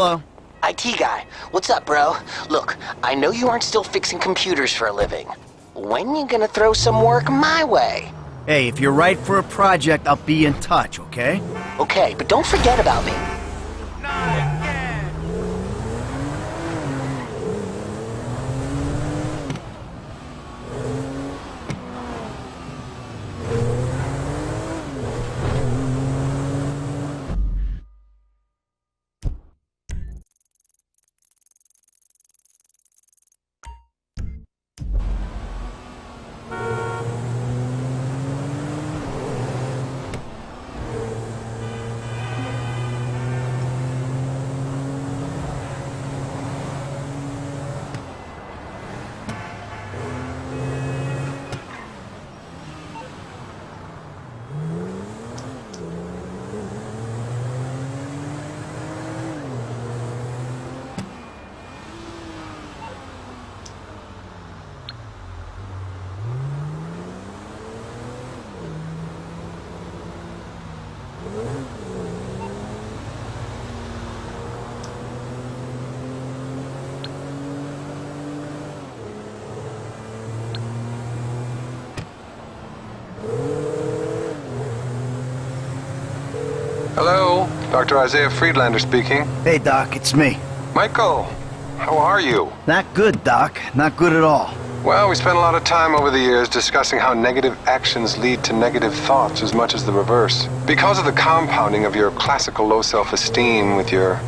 Hello. IT guy, what's up, bro? Look, I know you aren't still fixing computers for a living. When you gonna throw some work my way? Hey, if you're right for a project, I'll be in touch, okay? Okay, but don't forget about me. Hello, Dr. Isaiah Friedlander speaking. Hey, Doc, it's me. Michael, how are you? Not good, Doc. Not good at all. Well, we spent a lot of time over the years discussing how negative actions lead to negative thoughts as much as the reverse. Because of the compounding of your classical low self-esteem with your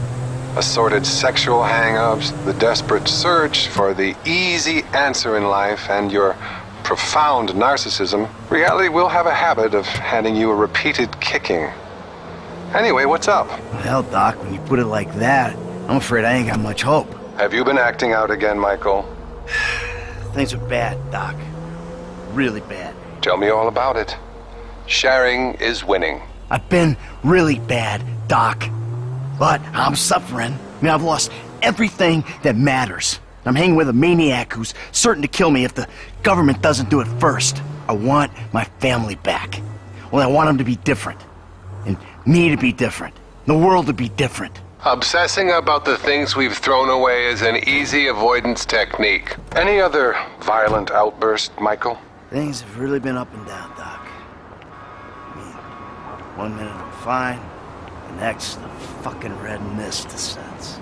assorted sexual hang-ups, the desperate search for the easy answer in life, and your profound narcissism, reality will have a habit of handing you a repeated kicking. Anyway, what's up? Hell, Doc, when you put it like that, I'm afraid I ain't got much hope. Have you been acting out again, Michael? Things are bad, Doc. Really bad. Tell me all about it. Sharing is winning. I've been really bad, Doc. But I'm suffering. I mean, I've lost everything that matters. I'm hanging with a maniac who's certain to kill me if the government doesn't do it first. I want my family back. Well, I want them to be different. And me to be different. The world to be different. Obsessing about the things we've thrown away is an easy avoidance technique. Any other violent outburst, Michael? Things have really been up and down, Doc. I mean, 1 minute I'm fine, the next the fucking red mist descends.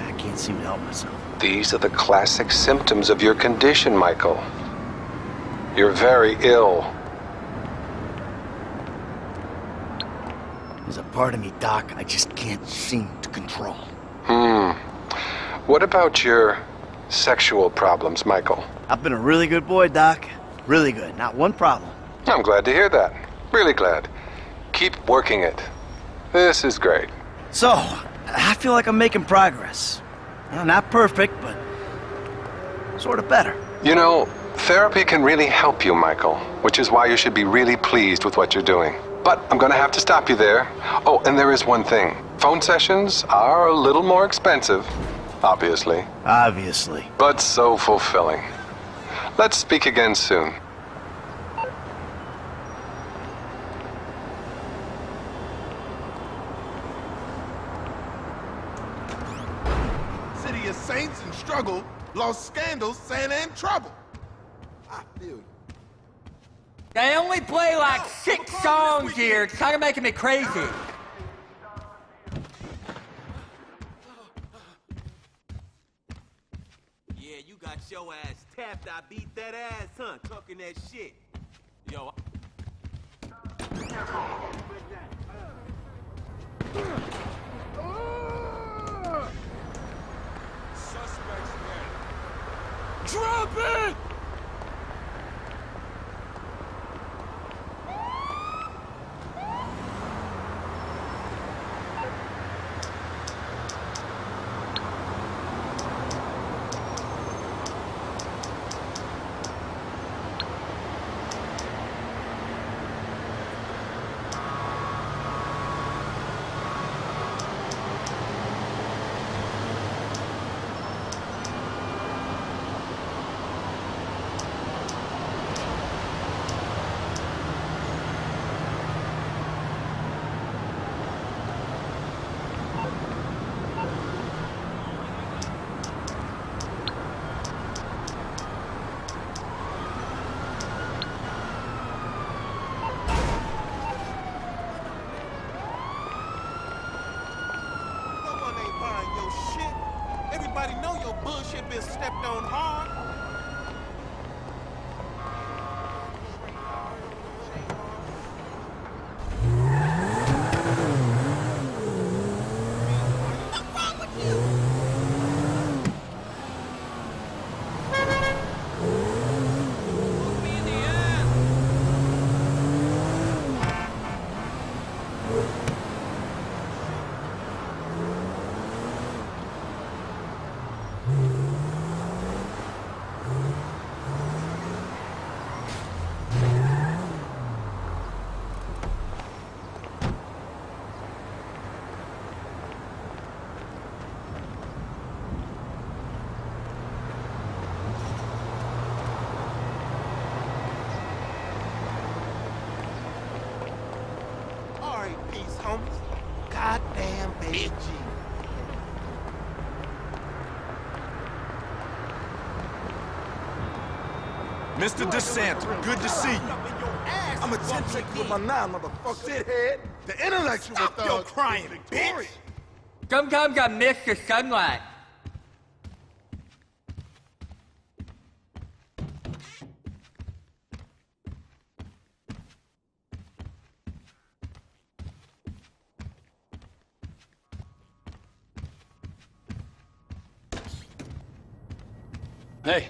I can't seem to help myself. These are the classic symptoms of your condition, Michael. You're very ill. There's a part of me, Doc, I just can't seem to control. What about your sexual problems, Michael? I've been a really good boy, Doc. Really good. Not one problem. I'm glad to hear that. Really glad. Keep working it. This is great. So, I feel like I'm making progress. Well, not perfect, but sort of better. You know, therapy can really help you, Michael, which is why you should be really pleased with what you're doing. But I'm gonna have to stop you there. Oh, and there is one thing. Phone sessions are a little more expensive, obviously. Obviously. But so fulfilling. Let's speak again soon. City of saints in struggle, lost scandals, Santa in trouble. I feel you. They only play like 6 songs here. It's kind of making me crazy. Yeah, you got your ass tapped. I beat that ass, huh? Talking that shit. Yo. Suspects dead. Drop it! anybody know your bullshit been stepped on hard. What's wrong with you? Look me in the eye. All right, peace, homies. Goddamn baby G. Mr. DeSanta, good to see you. I'm a 10 trick with my 9, motherfucker. Shithead. The intellectual Stop thug your crying, is victorious. Sometimes I miss the sunlight. Hey,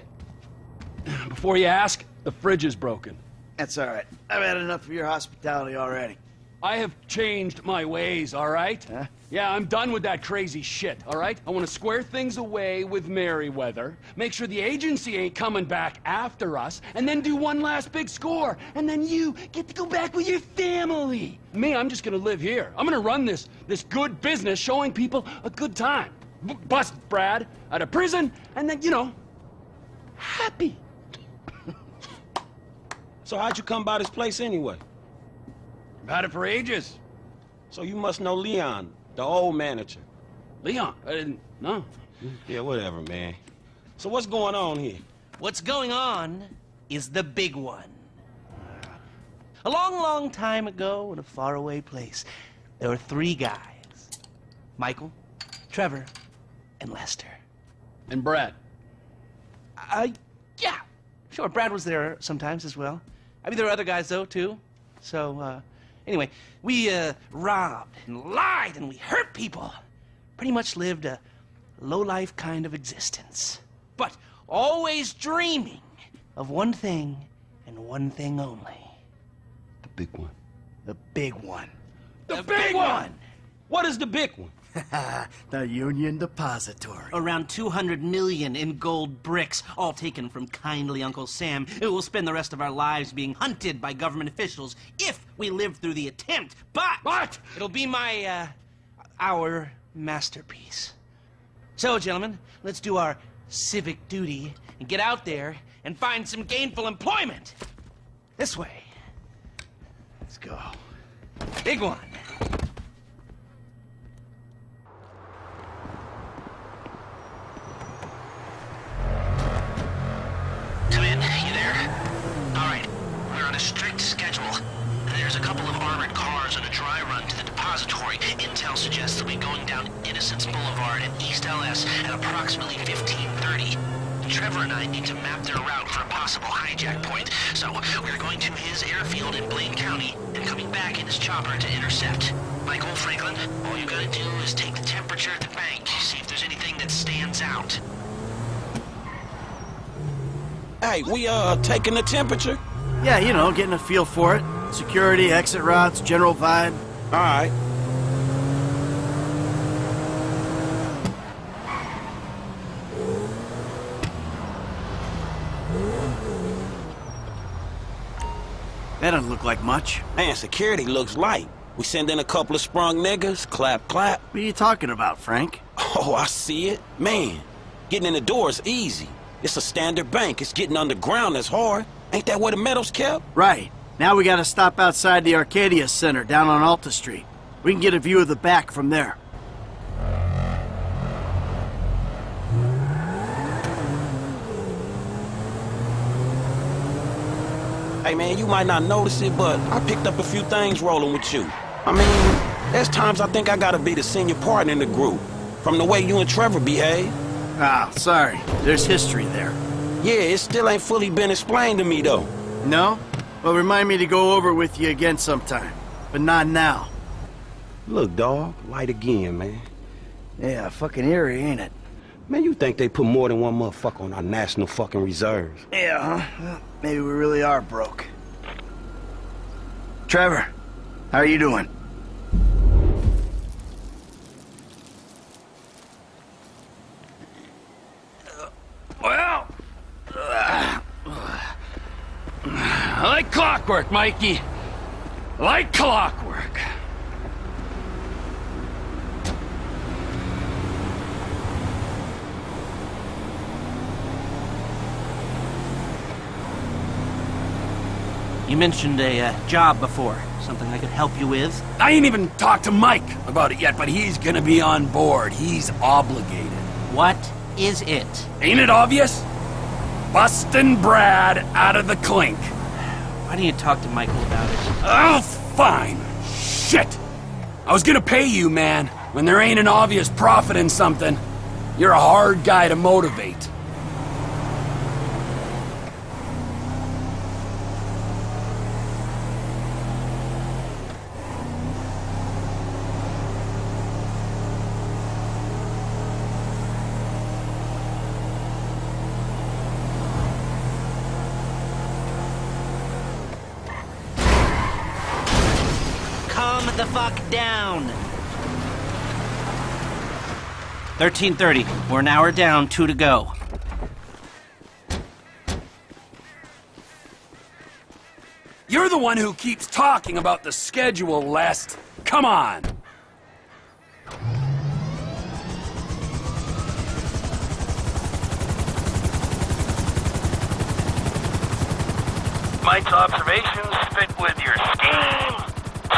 before you ask, the fridge is broken. That's all right. I've had enough of your hospitality already. I have changed my ways, all right? Huh? Yeah, I'm done with that crazy shit, all right? I want to square things away with Merryweather, make sure the agency ain't coming back after us, and then do one last big score, and then you get to go back with your family. Me, I'm just gonna live here. I'm gonna run this good business showing people a good time. Bust Brad out of prison, and then, you know, happy. So how'd you come by this place anyway? I've had it for ages. So you must know Leon, the old manager. Leon, I didn't know. Yeah, whatever, man. So what's going on here? What's going on is the big one. A long, long time ago in a faraway place, there were 3 guys. Michael, Trevor, and Lester. And Brad. Yeah. Sure, Brad was there sometimes as well. I mean, there were other guys, though, too. So, anyway, we, robbed and lied and we hurt people. Pretty much lived a low-life kind of existence. But always dreaming of one thing and one thing only. The big one. The big one. The big one! What is the big one? The Union Depository. Around 200 million in gold bricks, all taken from kindly Uncle Sam, who will spend the rest of our lives being hunted by government officials if we live through the attempt. But it'll be our masterpiece. So, gentlemen, let's do our civic duty and get out there and find some gainful employment. This way. Let's go. Big one. Come in, you there? Alright, we're on a strict schedule. There's a couple of armored cars on a dry run to the depository. Intel suggests they'll be going down Innocence Boulevard in East LS at approximately 15:30. Trevor and I need to map their route for a possible hijack point, so we're going to his airfield in Blaine County and coming back in his chopper to intercept. Michael, Franklin, all you gotta do is take the temperature at the bank, see if there's anything that stands out. Hey, we, taking the temperature? Yeah, you know, getting a feel for it. Security, exit routes, general vibe. All right. That doesn't look like much. Man, security looks light. We send in a couple of sprung niggas, clap, clap. What are you talking about, Frank? Oh, I see it. Man, getting in the door is easy. It's a standard bank. It's getting underground that's hard. Ain't that where the metal's kept? Right. Now we gotta stop outside the Arcadia Center down on Alta Street. We can get a view of the back from there. Hey, man, you might not notice it, but I picked up a few things rolling with you. I mean, there's times I think I gotta be the senior partner in the group, from the way you and Trevor behave. Ah, sorry. There's history there. Yeah, it still ain't fully been explained to me, though. No? Well, remind me to go over with you again sometime. But not now. Look, dawg, light again, man. Yeah, fucking eerie, ain't it? Man, you think they put more than one motherfucker on our national fucking reserves? Yeah, huh? Well, maybe we really are broke. Trevor, how are you doing? Well, like clockwork, Mikey. Like clockwork. You mentioned a job before. Something I could help you with? I ain't even talked to Mike about it yet, but he's gonna be on board. He's obligated. What is it? Ain't it obvious? Bustin' Brad out of the clink. Why don't you talk to Michael about it? Oh, fine. Shit. I was gonna pay you, man. When there ain't an obvious profit in something, you're a hard guy to motivate. Calm the fuck down. 13:30. We're an hour down, 2 to go. You're the one who keeps talking about the schedule, Lest. Come on. Mike's observations fit with your scheme?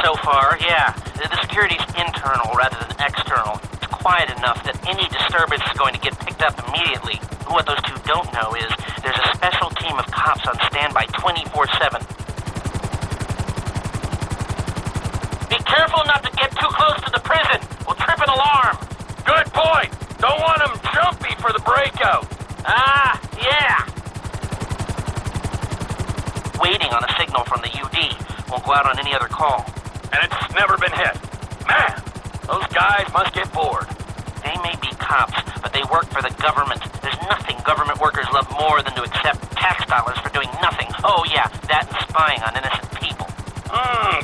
So far, yeah. The security's internal rather than external. It's quiet enough that any disturbance is going to get picked up immediately. What those two don't know is there's a special team of cops on standby 24/7. Be careful not to get too close to the prison. We'll trip an alarm. Good point. Don't want them jumpy for the breakout. Ah, yeah. Waiting on a signal from the UD. Won't go out on any other call. And it's never been hit. Man, those guys must get bored. They may be cops, but they work for the government. There's nothing government workers love more than to accept tax dollars for doing nothing. Oh yeah, that and spying on innocent people.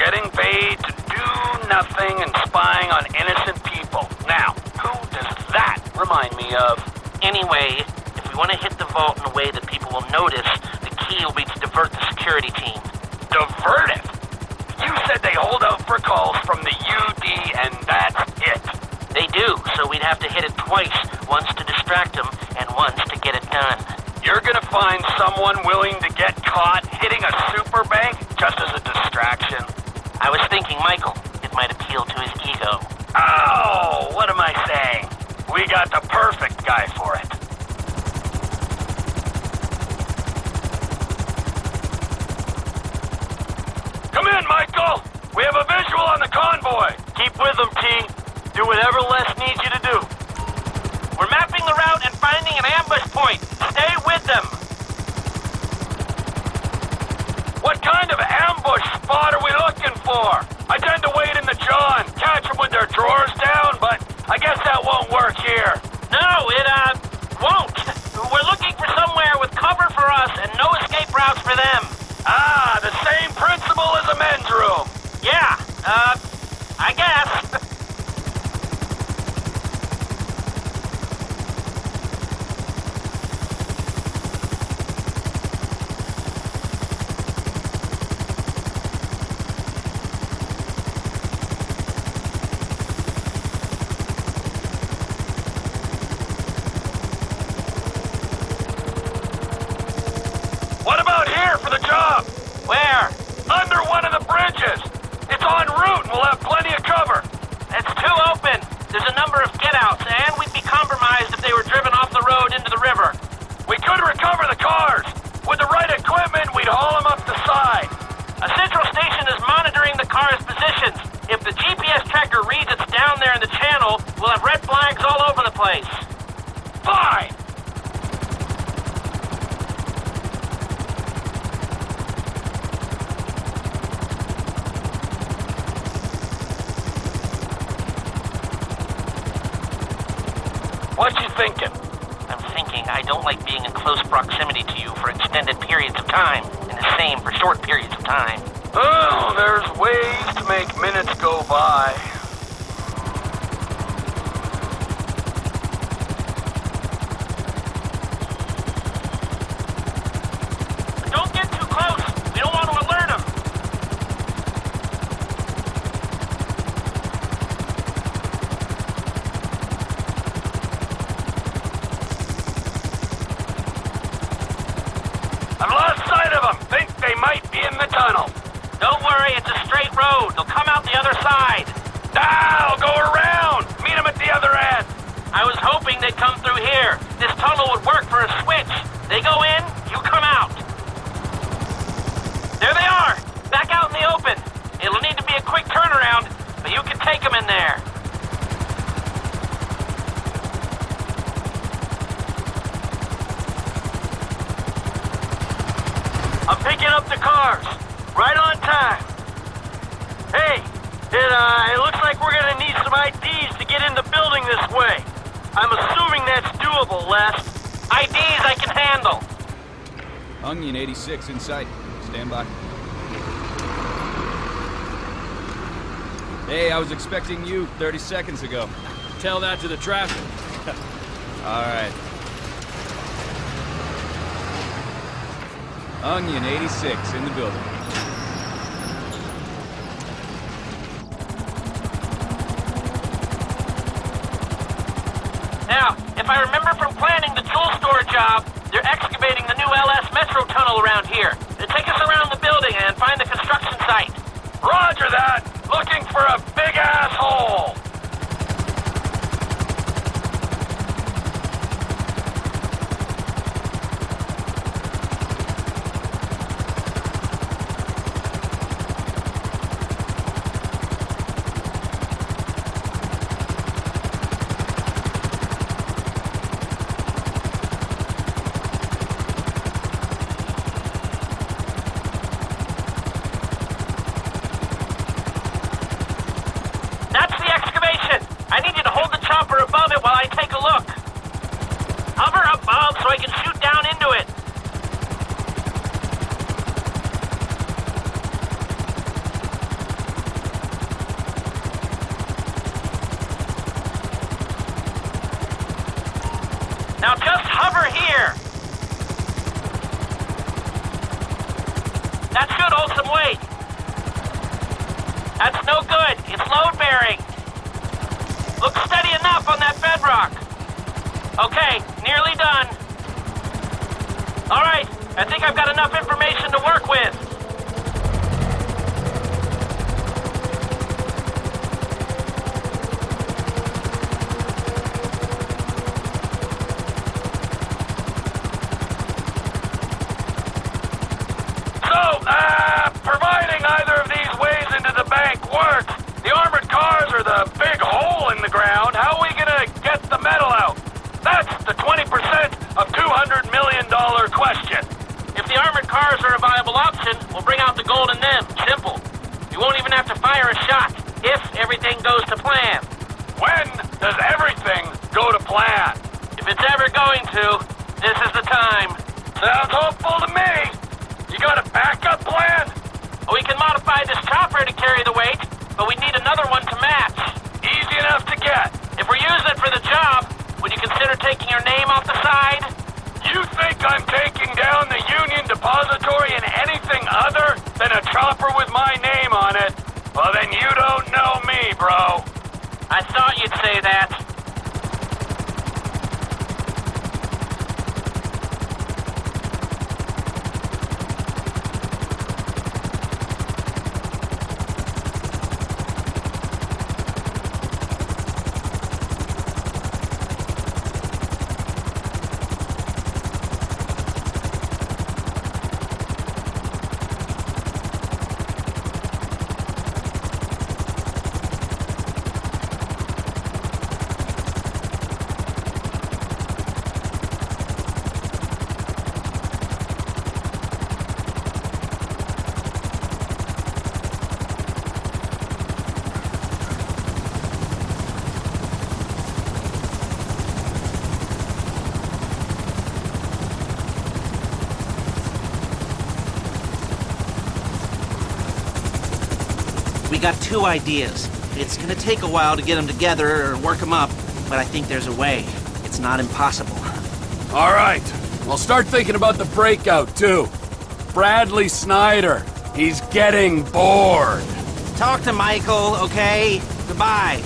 Getting paid to do nothing and spying on innocent people. Now, who does that remind me of? Anyway, if we want to hit the vault in a way that people will notice, the key will be to divert the security team. Divert it? You said they hold out for calls from the UD and that's it. They do, so we'd have to hit it twice. Once to distract them, and once to get it done. You're gonna find someone willing to get caught hitting a super bank just as a distraction? I was thinking Michael. It might appeal to his ego. Oh, what am I saying? We got the perfect guy for it. Come in, Michael! We have a visual on the convoy! Keep with them, T. Do whatever Les needs you to do. We're mapping the route and finding an ambush point. Stay with them. What kind of ambush spot are we looking for? I tend to wait in the jaw and catch them with their drawers down, but I guess that won't work here. No, it, won't. We're looking for somewhere with cover for us and no escape routes for them. Ah, the same principle as a men's room. Yeah, I guess. What about here for the job? Where? Under one of the bridges. It's en route and we'll have plenty of cover. It's too open. There's a number of get-outs, and we'd be compromised if they were driven off the road into the river. We could recover the cars. With the right equipment, we'd haul them up the side. A central station is monitoring the car's positions. If the GPS tracker reads it's down there in the channel, we'll have red flags all over the place. Fine. What you thinking? I'm thinking I don't like being in close proximity to you for extended periods of time, and the same for short periods of time. Oh, there's ways to make minutes go by. Don't get too close. We don't want to alert him. I've lost sight of them. Think they might be in the tunnel. Don't worry, it's a straight road. They'll come out the other side. I'll go around. Meet them at the other end. I was hoping they'd come through here. This tunnel would work for a switch. They go in, you come out. There they are, back out in the open. It'll need to be a quick turnaround, but you can take them in there. I'm picking up the cars. Right on time. Hey, it looks like we're gonna need some IDs to get in the building this way. I'm assuming that's doable, Les. IDs I can handle. Onion 86 in sight. Stand by. Hey, I was expecting you 30 seconds ago. Tell that to the traffic. All right. Onion 86 in the building. Now, if I remember from planning the jewel store job, they're excavating the new LS Metro tunnel around here. They take us around the building and find the construction site. Roger that. Looking for a big asshole. so I can shoot down into it. Now just hover here. That should hold some weight. That's no good. It's load bearing. Looks steady enough on that bedrock. Okay, nearly done. All right, I think I've got enough information to work with. Providing either of these ways into the bank works, the armored cars are the big hole in the ground. How are we gonna get the metal out? That's the 20% of $200 million question. If the armored cars are a viable option, we'll bring out the gold in them. Simple. You won't even have to fire a shot, if everything goes to plan. When does everything go to plan? If it's ever going to, this is the time. Sounds hopeful to me. You got a backup plan? We can modify this chopper to carry the weight, but we need another one to match. Easy enough to get. If we're using it for the job, would you consider taking your name off the side? You think I'm taking down the Union Depository in anything other than a chopper with my name on it? Well, then you don't know me, bro. I thought you'd say that. got two ideas. It's gonna take a while to get them together or work them up, but I think there's a way. It's not impossible. All right. I'll start thinking about the breakout, too. Bradley Snyder. He's getting bored. Talk to Michael, okay? Goodbye.